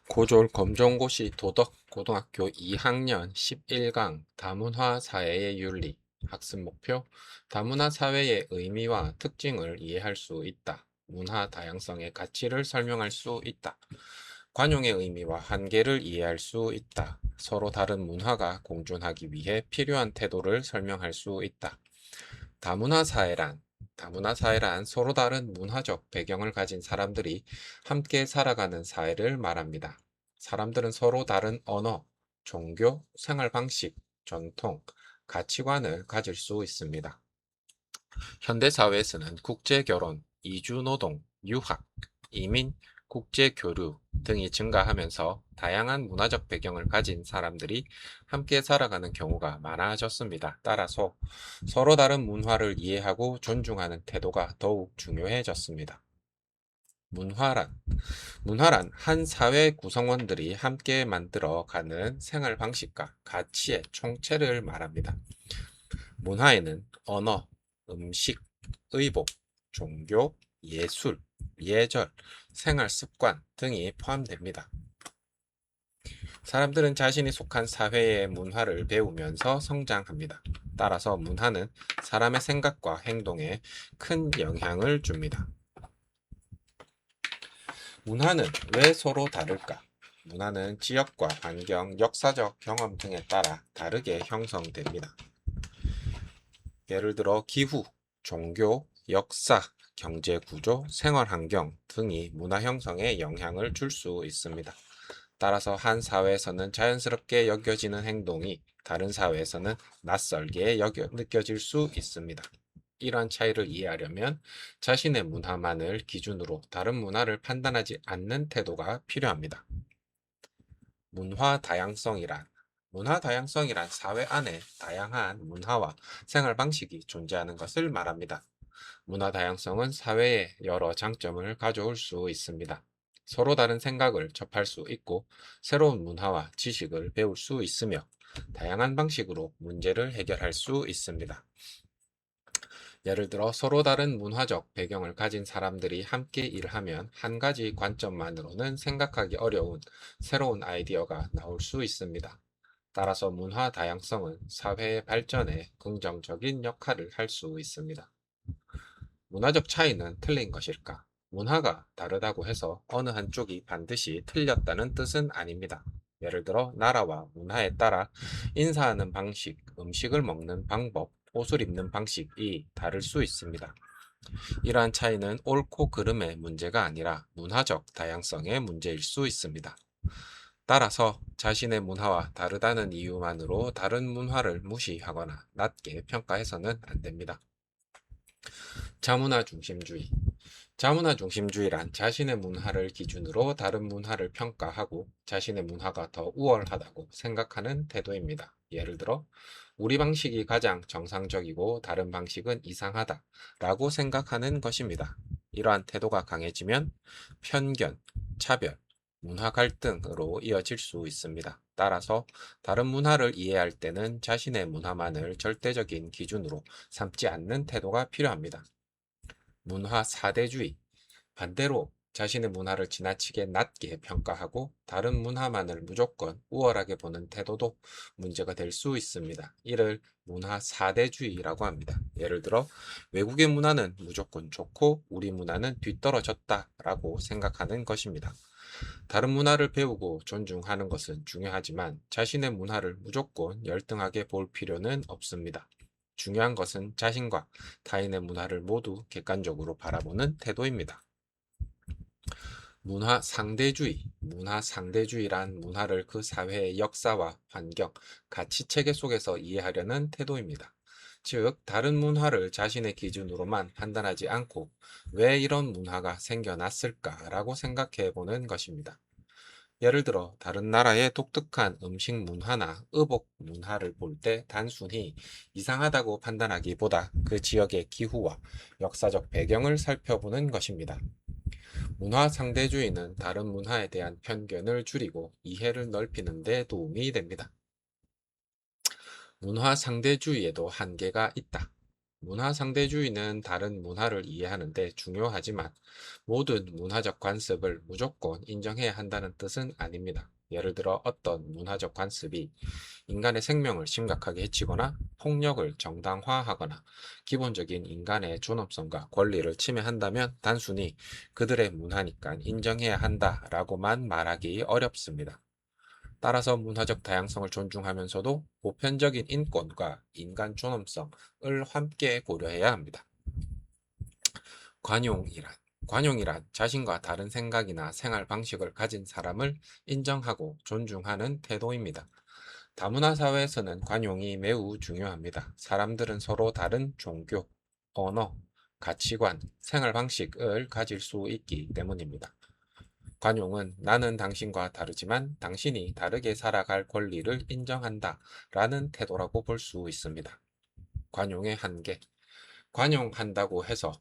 고졸 검정고시 도덕고등학교 2학년 11강 다문화 사회의 윤리 학습 목표 다문화 사회의 의미와 특징을 이해할 수 있다. 문화 다양성의 가치를 설명할 수 있다. 관용의 의미와 한계를 이해할 수 있다. 서로 다른 문화가 공존하기 위해 필요한 태도를 설명할 수 있다. 다문화 사회란 다문화 사회란 서로 다른 문화적 배경을 가진 사람들이 함께 살아가는 사회를 말합니다. 사람들은 서로 다른 언어, 종교, 생활 방식, 전통, 가치관을 가질 수 있습니다. 현대 사회에서는 국제 결혼, 이주 노동, 유학, 이민, 국제 교류 등이 증가하면서 다양한 문화적 배경을 가진 사람들이 함께 살아가는 경우가 많아졌습니다. 따라서 서로 다른 문화를 이해하고 존중하는 태도가 더욱 중요해졌습니다. 문화란 문화란 한 사회 구성원들이 함께 만들어가는 생활 방식과 가치의 총체를 말합니다. 문화에는 언어, 음식, 의복, 종교, 예술, 예절, 생활 습관 등이 포함됩니다. 사람들은 자신이 속한 사회의 문화를 배우면서 성장합니다. 따라서 문화는 사람의 생각과 행동에 큰 영향을 줍니다. 문화는 왜 서로 다를까? 문화는 지역과 환경, 역사적 경험 등에 따라 다르게 형성됩니다. 예를 들어 기후, 종교, 역사, 경제 구조, 생활 환경 등이 문화 형성에 영향을 줄 수 있습니다. 따라서 한 사회에서는 자연스럽게 여겨지는 행동이 다른 사회에서는 낯설게 느껴질 수 있습니다. 이러한 차이를 이해하려면 자신의 문화만을 기준으로 다른 문화를 판단하지 않는 태도가 필요합니다. 문화 다양성이란 문화 다양성이란 사회 안에 다양한 문화와 생활 방식이 존재하는 것을 말합니다. 문화 다양성은 사회에 여러 장점을 가져올 수 있습니다. 서로 다른 생각을 접할 수 있고 새로운 문화와 지식을 배울 수 있으며 다양한 방식으로 문제를 해결할 수 있습니다. 예를 들어 서로 다른 문화적 배경을 가진 사람들이 함께 일하면 한 가지 관점만으로는 생각하기 어려운 새로운 아이디어가 나올 수 있습니다. 따라서 문화 다양성은 사회의 발전에 긍정적인 역할을 할 수 있습니다. 문화적 차이는 틀린 것일까? 문화가 다르다고 해서 어느 한쪽이 반드시 틀렸다는 뜻은 아닙니다. 예를 들어 나라와 문화에 따라 인사하는 방식, 음식을 먹는 방법, 옷을 입는 방식이 다를 수 있습니다. 이러한 차이는 옳고 그름의 문제가 아니라 문화적 다양성의 문제일 수 있습니다. 따라서 자신의 문화와 다르다는 이유만으로 다른 문화를 무시하거나 낮게 평가해서는 안 됩니다. 자문화 중심주의. 자문화 중심주의란 자신의 문화를 기준으로 다른 문화를 평가하고 자신의 문화가 더 우월하다고 생각하는 태도입니다. 예를 들어, 우리 방식이 가장 정상적이고 다른 방식은 이상하다 라고 생각하는 것입니다. 이러한 태도가 강해지면 편견, 차별, 문화 갈등으로 이어질 수 있습니다. 따라서 다른 문화를 이해할 때는 자신의 문화만을 절대적인 기준으로 삼지 않는 태도가 필요합니다. 문화 사대주의. 반대로 자신의 문화를 지나치게 낮게 평가하고 다른 문화만을 무조건 우월하게 보는 태도도 문제가 될 수 있습니다. 이를 문화 사대주의라고 합니다. 예를 들어 외국의 문화는 무조건 좋고 우리 문화는 뒤떨어졌다라고 생각하는 것입니다. 다른 문화를 배우고 존중하는 것은 중요하지만 자신의 문화를 무조건 열등하게 볼 필요는 없습니다. 중요한 것은 자신과 타인의 문화를 모두 객관적으로 바라보는 태도입니다. 문화 상대주의. 문화 상대주의란 문화를 그 사회의 역사와 환경, 가치 체계 속에서 이해하려는 태도입니다. 즉, 다른 문화를 자신의 기준으로만 판단하지 않고 왜 이런 문화가 생겨났을까라고 생각해 보는 것입니다. 예를 들어, 다른 나라의 독특한 음식 문화나 의복 문화를 볼 때 단순히 이상하다고 판단하기보다 그 지역의 기후와 역사적 배경을 살펴보는 것입니다. 문화 상대주의는 다른 문화에 대한 편견을 줄이고 이해를 넓히는 데 도움이 됩니다. 문화 상대주의에도 한계가 있다. 문화 상대주의는 다른 문화를 이해하는 데 중요하지만 모든 문화적 관습을 무조건 인정해야 한다는 뜻은 아닙니다. 예를 들어 어떤 문화적 관습이 인간의 생명을 심각하게 해치거나 폭력을 정당화하거나 기본적인 인간의 존엄성과 권리를 침해한다면 단순히 그들의 문화니까 인정해야 한다라고만 말하기 어렵습니다. 따라서 문화적 다양성을 존중하면서도 보편적인 인권과 인간 존엄성을 함께 고려해야 합니다. 관용이란 관용이란 자신과 다른 생각이나 생활 방식을 가진 사람을 인정하고 존중하는 태도입니다. 다문화 사회에서는 관용이 매우 중요합니다. 사람들은 서로 다른 종교, 언어, 가치관, 생활 방식을 가질 수 있기 때문입니다. 관용은 나는 당신과 다르지만 당신이 다르게 살아갈 권리를 인정한다 라는 태도라고 볼 수 있습니다. 관용의 한계. 관용한다고 해서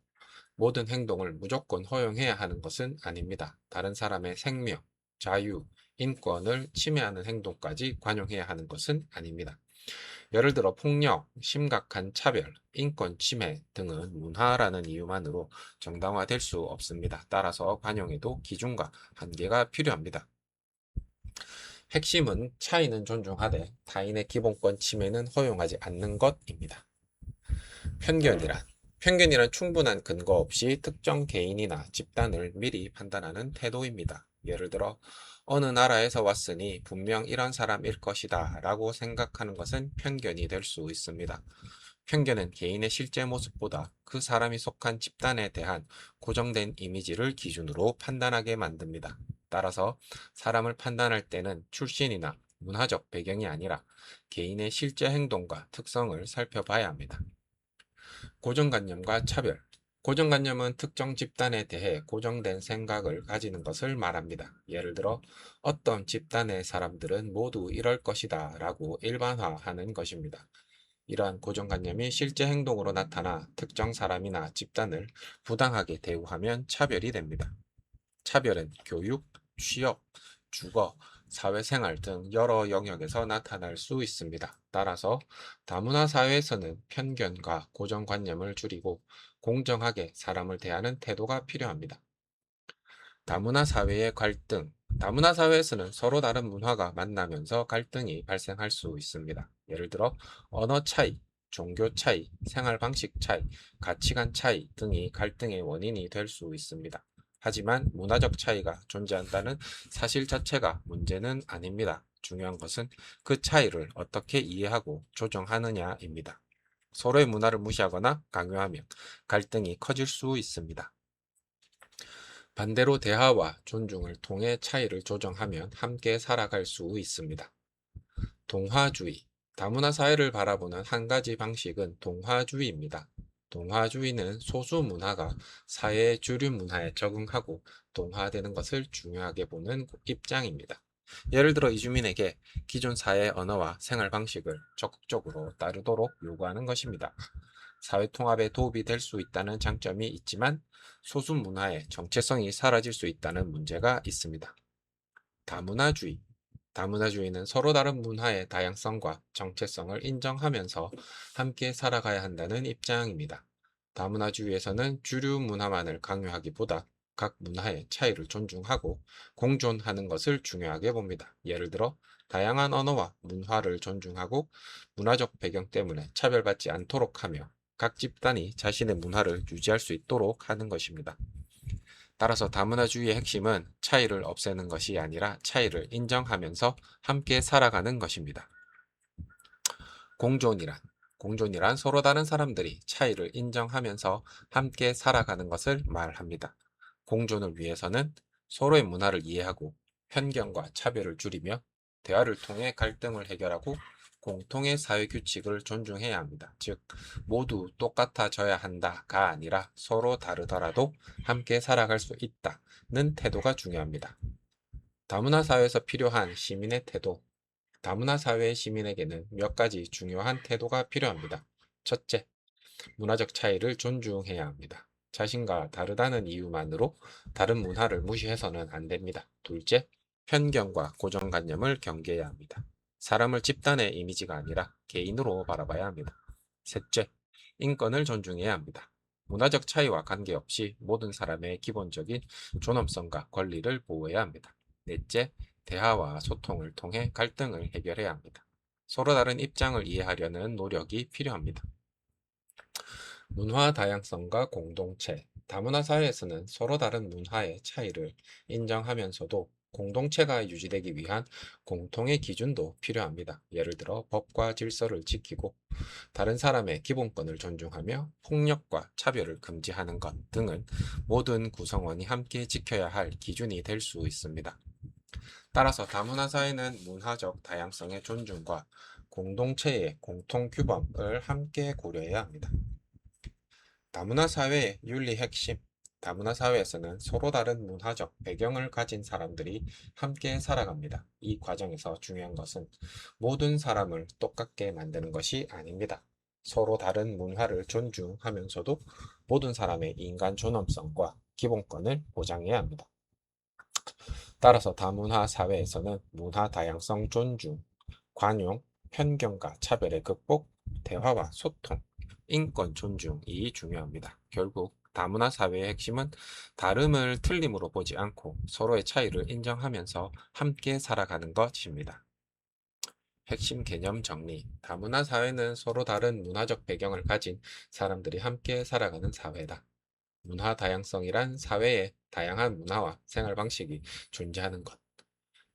모든 행동을 무조건 허용해야 하는 것은 아닙니다. 다른 사람의 생명, 자유, 인권을 침해하는 행동까지 관용해야 하는 것은 아닙니다. 예를 들어 폭력, 심각한 차별, 인권 침해 등은 문화라는 이유만으로 정당화될 수 없습니다. 따라서 관용에도 기준과 한계가 필요합니다. 핵심은 차이는 존중하되 타인의 기본권 침해는 허용하지 않는 것입니다. 편견이란 편견이란 충분한 근거 없이 특정 개인이나 집단을 미리 판단하는 태도입니다. 예를 들어 어느 나라에서 왔으니 분명 이런 사람일 것이다 라고 생각하는 것은 편견이 될 수 있습니다. 편견은 개인의 실제 모습보다 그 사람이 속한 집단에 대한 고정된 이미지를 기준으로 판단하게 만듭니다. 따라서 사람을 판단할 때는 출신이나 문화적 배경이 아니라 개인의 실제 행동과 특성을 살펴봐야 합니다. 고정관념과 차별. 고정관념은 특정 집단에 대해 고정된 생각을 가지는 것을 말합니다. 예를 들어 어떤 집단의 사람들은 모두 이럴 것이다 라고 일반화하는 것입니다. 이러한 고정관념이 실제 행동으로 나타나 특정 사람이나 집단을 부당하게 대우하면 차별이 됩니다. 차별은 교육, 취업, 주거, 사회생활 등 여러 영역에서 나타날 수 있습니다. 따라서 다문화 사회에서는 편견과 고정관념을 줄이고 공정하게 사람을 대하는 태도가 필요합니다. 다문화 사회의 갈등. 다문화 사회에서는 서로 다른 문화가 만나면서 갈등이 발생할 수 있습니다. 예를 들어 언어 차이, 종교 차이, 생활 방식 차이, 가치관 차이 등이 갈등의 원인이 될 수 있습니다. 하지만 문화적 차이가 존재한다는 사실 자체가 문제는 아닙니다. 중요한 것은 그 차이를 어떻게 이해하고 조정하느냐입니다. 서로의 문화를 무시하거나 강요하면 갈등이 커질 수 있습니다. 반대로 대화와 존중을 통해 차이를 조정하면 함께 살아갈 수 있습니다. 동화주의. 다문화 사회를 바라보는 한 가지 방식은 동화주의입니다. 동화주의는 소수 문화가 사회의 주류 문화에 적응하고 동화되는 것을 중요하게 보는 입장입니다. 예를 들어 이주민에게 기존 사회의 언어와 생활 방식을 적극적으로 따르도록 요구하는 것입니다. 사회 통합에 도움이 될 수 있다는 장점이 있지만 소수 문화의 정체성이 사라질 수 있다는 문제가 있습니다. 다문화주의. 다문화주의는 서로 다른 문화의 다양성과 정체성을 인정하면서 함께 살아가야 한다는 입장입니다. 다문화주의에서는 주류 문화만을 강요하기보다 각 문화의 차이를 존중하고 공존하는 것을 중요하게 봅니다. 예를 들어 다양한 언어와 문화를 존중하고 문화적 배경 때문에 차별받지 않도록 하며 각 집단이 자신의 문화를 유지할 수 있도록 하는 것입니다. 따라서 다문화주의의 핵심은 차이를 없애는 것이 아니라 차이를 인정하면서 함께 살아가는 것입니다. 공존이란 공존이란 서로 다른 사람들이 차이를 인정하면서 함께 살아가는 것을 말합니다. 공존을 위해서는 서로의 문화를 이해하고 편견과 차별을 줄이며 대화를 통해 갈등을 해결하고 공통의 사회 규칙을 존중해야 합니다. 즉, 모두 똑같아져야 한다가 아니라 서로 다르더라도 함께 살아갈 수 있다는 태도가 중요합니다. 다문화 사회에서 필요한 시민의 태도. 다문화 사회의 시민에게는 몇 가지 중요한 태도가 필요합니다. 첫째, 문화적 차이를 존중해야 합니다. 자신과 다르다는 이유만으로 다른 문화를 무시해서는 안 됩니다. 둘째, 편견과 고정관념을 경계해야 합니다. 사람을 집단의 이미지가 아니라 개인으로 바라봐야 합니다. 셋째, 인권을 존중해야 합니다. 문화적 차이와 관계없이 모든 사람의 기본적인 존엄성과 권리를 보호해야 합니다. 넷째, 대화와 소통을 통해 갈등을 해결해야 합니다. 서로 다른 입장을 이해하려는 노력이 필요합니다. 문화 다양성과 공동체. 다문화 사회에서는 서로 다른 문화의 차이를 인정하면서도 공동체가 유지되기 위한 공통의 기준도 필요합니다. 예를 들어 법과 질서를 지키고 다른 사람의 기본권을 존중하며 폭력과 차별을 금지하는 것 등은 모든 구성원이 함께 지켜야 할 기준이 될 수 있습니다. 따라서 다문화 사회는 문화적 다양성의 존중과 공동체의 공통 규범을 함께 고려해야 합니다. 다문화 사회의 윤리 핵심. 다문화 사회에서는 서로 다른 문화적 배경을 가진 사람들이 함께 살아갑니다. 이 과정에서 중요한 것은 모든 사람을 똑같게 만드는 것이 아닙니다. 서로 다른 문화를 존중하면서도 모든 사람의 인간 존엄성과 기본권을 보장해야 합니다. 따라서 다문화 사회에서는 문화 다양성 존중, 관용, 편견과 차별의 극복, 대화와 소통, 인권 존중이 중요합니다. 결국 다문화 사회의 핵심은 다름을 틀림으로 보지 않고 서로의 차이를 인정하면서 함께 살아가는 것입니다. 핵심 개념 정리. 다문화 사회는 서로 다른 문화적 배경을 가진 사람들이 함께 살아가는 사회다. 문화 다양성이란 사회에 다양한 문화와 생활 방식이 존재하는 것.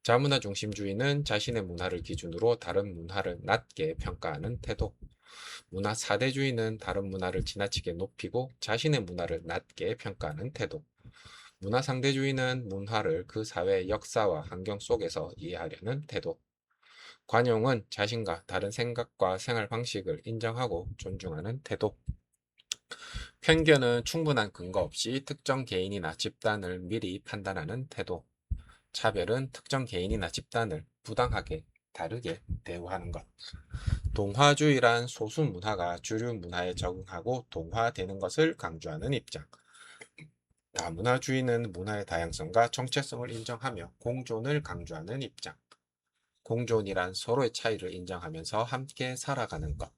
자문화 중심주의는 자신의 문화를 기준으로 다른 문화를 낮게 평가하는 태도. 문화 사대주의는 다른 문화를 지나치게 높이고 자신의 문화를 낮게 평가하는 태도. 문화 상대주의는 문화를 그 사회의 역사와 환경 속에서 이해하려는 태도. 관용은 자신과 다른 생각과 생활 방식을 인정하고 존중하는 태도. 편견은 충분한 근거 없이 특정 개인이나 집단을 미리 판단하는 태도. 차별은 특정 개인이나 집단을 부당하게 다르게 대우하는 것. 동화주의란 소수 문화가 주류 문화에 적응하고 동화되는 것을 강조하는 입장. 다문화주의는 문화의 다양성과 정체성을 인정하며 공존을 강조하는 입장. 공존이란 서로의 차이를 인정하면서 함께 살아가는 것.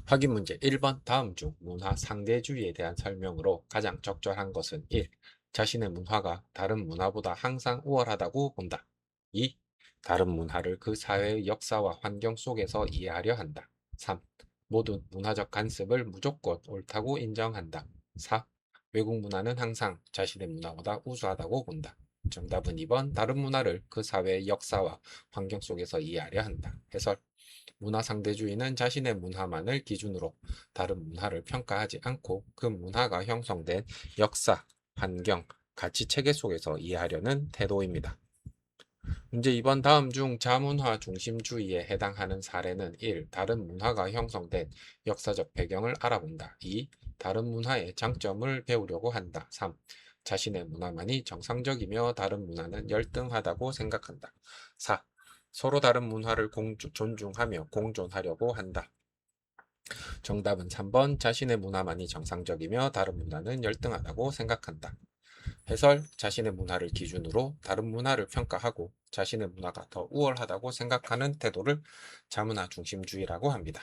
확인 문제 1번 다음 중 문화 상대주의에 대한 설명으로 가장 적절한 것은 1. 자신의 문화가 다른 문화보다 항상 우월하다고 본다. 2. 다른 문화를 그 사회의 역사와 환경 속에서 이해하려 한다. 3. 모든 문화적 관습을 무조건 옳다고 인정한다. 4. 외국 문화는 항상 자신의 문화보다 우수하다고 본다. 정답은 2번 다른 문화를 그 사회의 역사와 환경 속에서 이해하려 한다. 해설 문화 상대주의는 자신의 문화만을 기준으로 다른 문화를 평가하지 않고 그 문화가 형성된 역사, 환경, 가치 체계 속에서 이해하려는 태도입니다. 문제 2번 다음 중 자문화 중심주의에 해당하는 사례는 1. 다른 문화가 형성된 역사적 배경을 알아본다. 2. 다른 문화의 장점을 배우려고 한다. 3. 자신의 문화만이 정상적이며 다른 문화는 열등하다고 생각한다. 4. 서로 다른 문화를 존중하며 공존하려고 한다. 정답은 3번 자신의 문화만이 정상적이며 다른 문화는 열등하다고 생각한다. 해설 자신의 문화를 기준으로 다른 문화를 평가하고 자신의 문화가 더 우월하다고 생각하는 태도를 자문화 중심주의라고 합니다.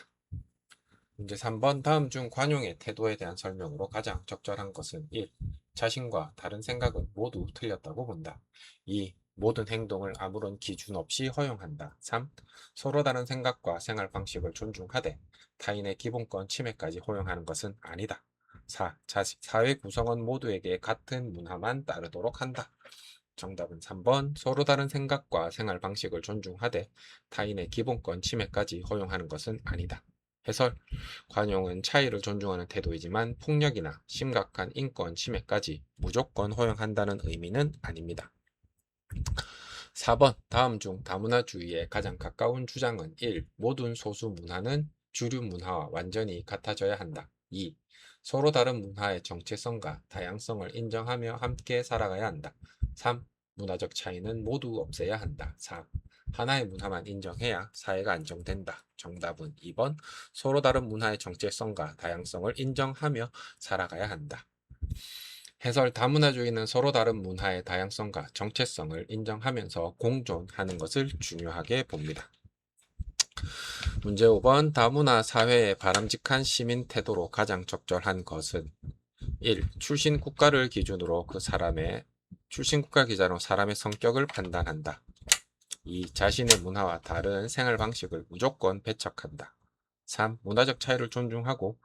문제 3번 다음 중 관용의 태도에 대한 설명으로 가장 적절한 것은 1. 자신과 다른 생각은 모두 틀렸다고 본다. 2. 모든 행동을 아무런 기준 없이 허용한다. 3. 서로 다른 생각과 생활 방식을 존중하되 타인의 기본권 침해까지 허용하는 것은 아니다. 4. 사회 구성원 모두에게 같은 문화만 따르도록 한다. 정답은 3번 서로 다른 생각과 생활 방식을 존중하되 타인의 기본권 침해까지 허용하는 것은 아니다. 해설 관용은 차이를 존중하는 태도이지만 폭력이나 심각한 인권 침해까지 무조건 허용한다는 의미는 아닙니다. 4번 다음 중 다문화주의에 가장 가까운 주장은 1. 모든 소수 문화는 주류 문화와 완전히 같아져야 한다. 2. 서로 다른 문화의 정체성과 다양성을 인정하며 함께 살아가야 한다. 3. 문화적 차이는 모두 없애야 한다. 4. 하나의 문화만 인정해야 사회가 안정된다. 정답은 2번 서로 다른 문화의 정체성과 다양성을 인정하며 살아가야 한다. 해설 다문화주의는 서로 다른 문화의 다양성과 정체성을 인정하면서 공존하는 것을 중요하게 봅니다. 문제 5번 다문화 사회의 바람직한 시민 태도로 가장 적절한 것은 1. 출신 국가를 기준으로 출신 국가 기준으로 사람의 성격을 판단한다. 2. 자신의 문화와 다른 생활 방식을 무조건 배척한다. 3. 문화적 차이를 존중하고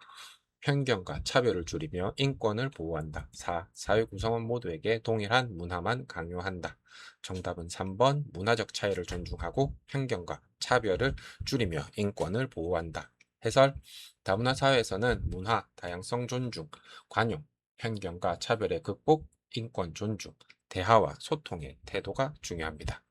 편견과 차별을 줄이며 인권을 보호한다. 4. 사회 구성원 모두에게 동일한 문화만 강요한다. 정답은 3번 문화적 차이를 존중하고 편견과 차별을 줄이며 인권을 보호한다. 해설 다문화 사회에서는 문화, 다양성 존중, 관용, 편견과 차별의 극복, 인권 존중, 대화와 소통의 태도가 중요합니다.